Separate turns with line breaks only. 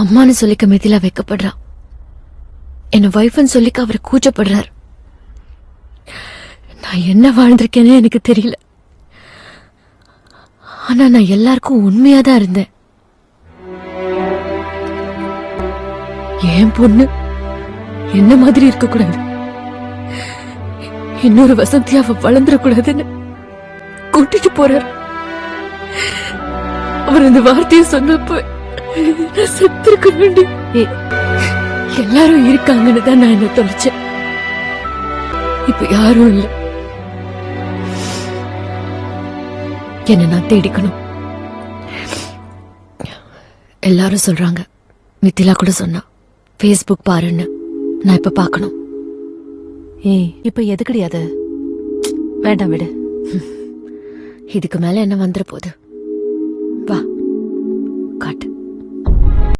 அம்மான்னு சொல்லிக்க மிதிலா வைக்கப்படுறா. என்ன வைஃப்னு சொல்லிக்க அவர் கூச்சப்படுறார். நான் என்ன வாழ்ந்திருக்கேன்னு எனக்கு தெரியல. ஆனா நான் எல்லாருக்கும் உண்மையாதான் இருந்தேன். என் பொண்ணு என்ன மாதிரி இருக்க கூடாது, இன்னொரு வசந்தியா அவ வளர்ந்துடக்கூடாதுன்னு கூட்டிட்டு போறார். அவர் அந்த வார்த்தையை சொன்னப்ப நான் செத்துருக்க. எல்லாரும் இருக்காங்கன்னு தான் நான் என்ன தொலைச்சேன். இப்ப யாரும் இல்ல. என்ன நான் தேடிக்கணும். எல்லாரும் சொல்றாங்க, மித்திலா கூட சொன்னா Facebook பாருன்னு. நான் இப்ப பாக்கணும்.
இப்ப எது கிடையாது, வேண்டாம் விடு.
இதுக்கு மேல என்ன வந்துட போகுது? வா காட்டு.